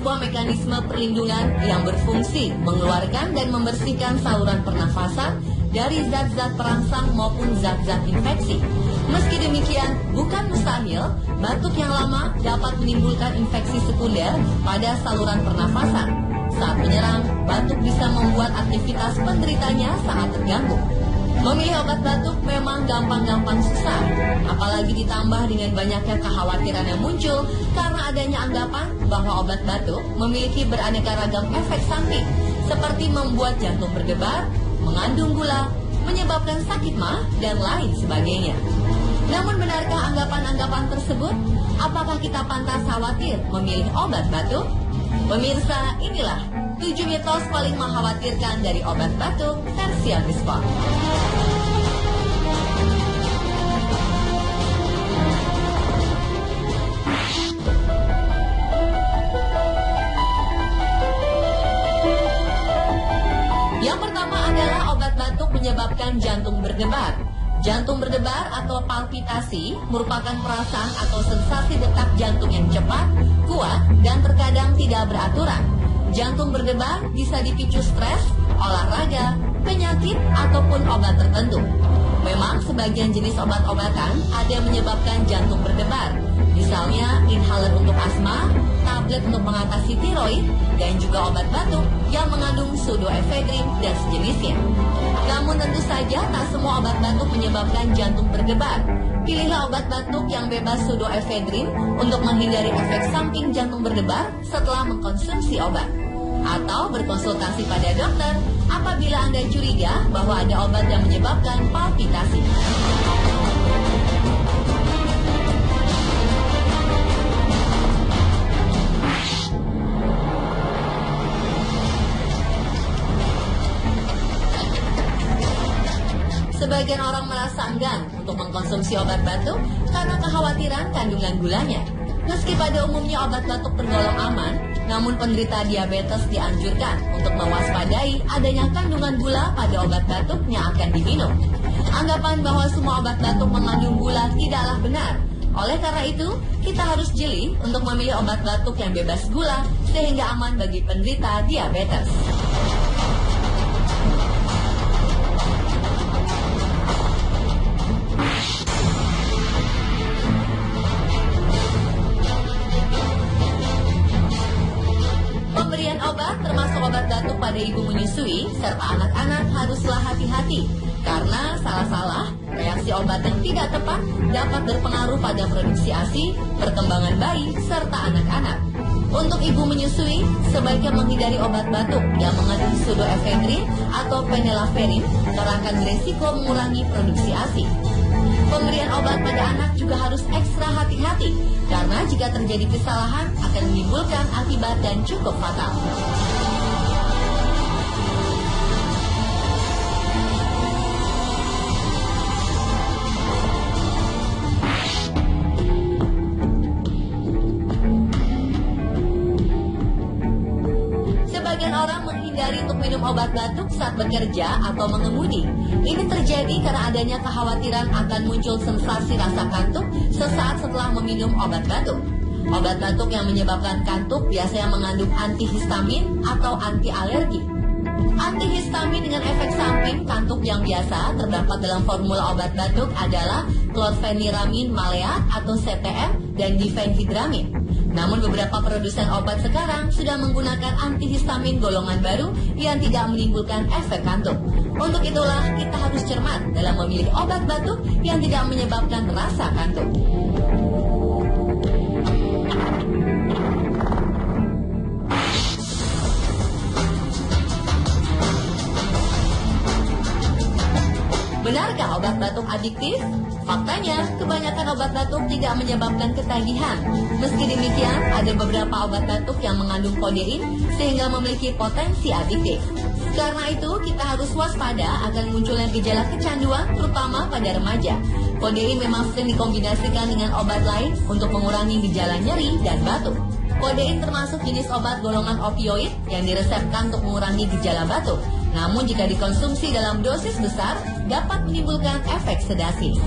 sebuah mekanisme perlindungan yang berfungsi mengeluarkan dan membersihkan saluran pernafasan dari zat-zat perangsang maupun zat-zat infeksi. Meski demikian, bukan mustahil batuk yang lama dapat menimbulkan infeksi sekunder pada saluran pernafasan. Saat menyerang, batuk bisa membuat aktivitas penderitanya sangat terganggu. Memilih obat batuk memang gampang-gampang susah, apalagi ditambah dengan banyaknya kekhawatiran yang muncul karena adanya anggapan bahwa obat batuk memiliki beraneka ragam efek samping, seperti membuat jantung berdebar, mengandung gula, menyebabkan sakit mah, dan lain sebagainya. Namun benarkah anggapan-anggapan tersebut? Apakah kita pantas khawatir memilih obat batuk? Pemirsa, inilah 7 mitos paling mengkhawatirkan dari obat batuk versi on the spot. Yang pertama adalah obat batuk menyebabkan jantung berdebar. Jantung berdebar atau palpitasi merupakan perasaan atau sensasi detak jantung yang cepat, kuat, dan terkadang tidak beraturan. Jantung berdebar bisa dipicu stres, olahraga, penyakit, ataupun obat tertentu. Memang sebagian jenis obat-obatan ada yang menyebabkan jantung berdebar. Misalnya inhaler untuk asma, tablet untuk mengatasi tiroid, dan juga obat batuk yang mengandung pseudoephedrine dan sejenisnya. Namun tentu saja tak semua obat batuk menyebabkan jantung berdebar. Pilihlah obat batuk yang bebas pseudoephedrine untuk menghindari efek samping jantung berdebar setelah mengkonsumsi obat. Atau berkonsultasi pada dokter apabila Anda curiga bahwa ada obat yang menyebabkan palpitasi. Sebagian orang merasa enggan untuk mengkonsumsi obat batuk karena kekhawatiran kandungan gulanya. Meski pada umumnya obat batuk tergolong aman, namun penderita diabetes dianjurkan untuk mewaspadai adanya kandungan gula pada obat batuk yang akan diminum. Anggapan bahwa semua obat batuk mengandung gula tidaklah benar. Oleh karena itu, kita harus jeli untuk memilih obat batuk yang bebas gula sehingga aman bagi penderita diabetes. Pemberian obat termasuk obat batuk pada ibu menyusui serta anak-anak haruslah hati-hati karena salah-salah reaksi obat yang tidak tepat dapat berpengaruh pada produksi ASI, perkembangan bayi, serta anak-anak. Untuk ibu menyusui, sebaiknya menghindari obat batuk yang mengandung pseudoephedrine atau phenylephrine karena akan beresiko mengurangi produksi ASI. Pemberian obat pada anak juga harus ekstra hati-hati karena jika terjadi kesalahan akan menimbulkan akibat dan cukup fatal. Sebagian orang menghindari untuk minum obat batuk saat bekerja atau mengemudi. Ini terjadi karena adanya kekhawatiran akan muncul sensasi rasa kantuk sesaat setelah meminum obat batuk. Obat batuk yang menyebabkan kantuk biasanya mengandung antihistamin atau anti alergi. Antihistamin dengan efek samping kantuk yang biasa terdapat dalam formula obat batuk adalah clofeniramine maleat atau CTM dan difenhidramin. Namun beberapa produsen obat sekarang sudah menggunakan antihistamin golongan baru yang tidak menimbulkan efek kantuk. Untuk itulah kita harus cermat dalam memilih obat batuk yang tidak menyebabkan rasa kantuk. Benarkah obat batuk adiktif? Faktanya, kebanyakan obat batuk tidak menyebabkan ketagihan. Meski demikian, ada beberapa obat batuk yang mengandung kodein sehingga memiliki potensi adiktif. Karena itu, kita harus waspada akan munculnya gejala kecanduan, terutama pada remaja. Kodein memang sering dikombinasikan dengan obat lain untuk mengurangi gejala nyeri dan batuk. Kodein termasuk jenis obat golongan opioid yang diresepkan untuk mengurangi gejala batuk. Namun jika dikonsumsi dalam dosis besar, dapat menimbulkan efek sedasi.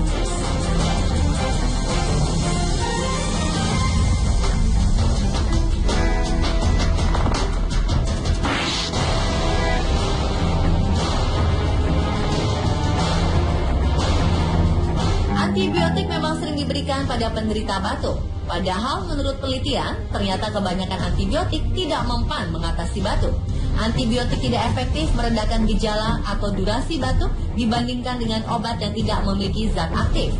Antibiotik memang sering diberikan pada penderita batuk. Padahal menurut penelitian, ternyata kebanyakan antibiotik tidak mempan mengatasi batuk. Antibiotik tidak efektif meredakan gejala atau durasi batuk dibandingkan dengan obat yang tidak memiliki zat aktif.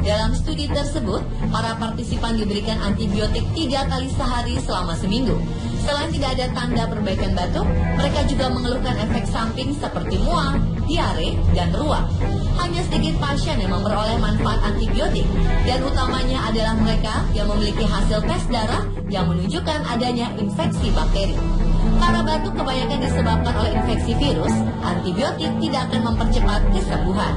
Dalam studi tersebut, para partisipan diberikan antibiotik 3 kali sehari selama seminggu. Selain tidak ada tanda perbaikan batuk, mereka juga mengeluhkan efek samping seperti mual, diare, dan ruam. Hanya sedikit pasien yang memperoleh manfaat antibiotik, dan utamanya adalah mereka yang memiliki hasil tes darah yang menunjukkan adanya infeksi bakteri. Karena batuk kebanyakan disebabkan oleh infeksi virus, antibiotik tidak akan mempercepat kesembuhan.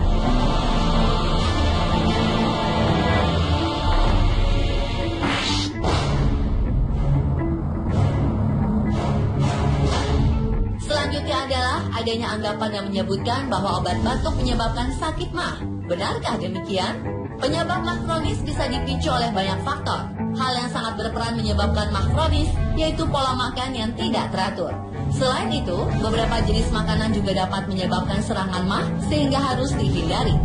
Selanjutnya adalah adanya anggapan yang menyebutkan bahwa obat batuk menyebabkan sakit mah. Benarkah demikian? Penyebab mah kronis bisa dipicu oleh banyak faktor. Hal yang sangat berperan menyebabkan mah kronis yaitu pola makan yang tidak teratur. Selain itu, beberapa jenis makanan juga dapat menyebabkan serangan mah sehingga harus dihindari.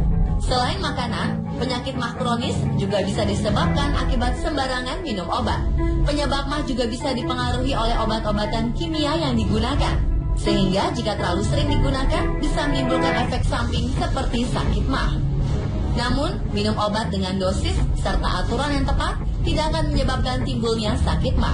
Selain makanan, penyakit mah kronis juga bisa disebabkan akibat sembarangan minum obat. Penyebab mah juga bisa dipengaruhi oleh obat-obatan kimia yang digunakan. Sehingga jika terlalu sering digunakan bisa menimbulkan efek samping seperti sakit mah. Namun, minum obat dengan dosis serta aturan yang tepat tidak akan menyebabkan timbulnya sakit mah.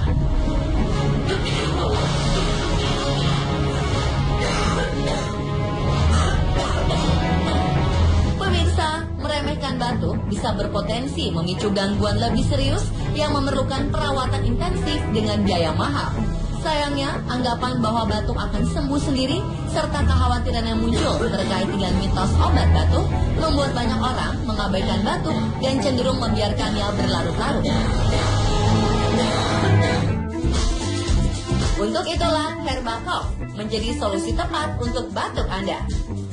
Pemirsa, meremehkan batuk bisa berpotensi memicu gangguan lebih serius yang memerlukan perawatan intensif dengan biaya mahal. Sayangnya, anggapan bahwa batuk akan sembuh sendiri serta kekhawatiran yang muncul terkait dengan mitos obat batuk membuat banyak orang mengabaikan batuk dan cenderung membiarkannya berlarut-larut. Untuk itulah Herbacough menjadi solusi tepat untuk batuk Anda.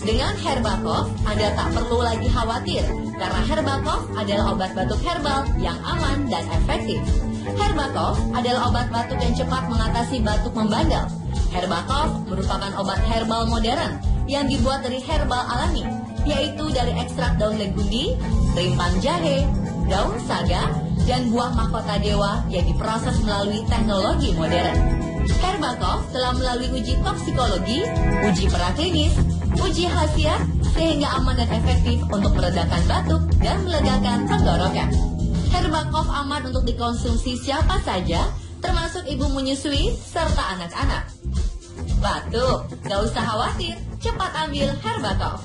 Dengan Herbacough, Anda tak perlu lagi khawatir karena Herbacough adalah obat batuk herbal yang aman dan efektif. Herbacough adalah obat batuk yang cepat mengatasi batuk membandel. Herbacough merupakan obat herbal modern yang dibuat dari herbal alami, yaitu dari ekstrak daun legundi, rimpan jahe, daun saga, dan buah mahkota dewa yang diproses melalui teknologi modern. Herbacough telah melalui uji toksikologi, uji praklinis, uji khasiat, sehingga aman dan efektif untuk meredakan batuk dan melegakan tenggorokan. Herbacough aman untuk dikonsumsi siapa saja, termasuk ibu menyusui serta anak-anak. Batuk, gak usah khawatir, cepat ambil Herbacough.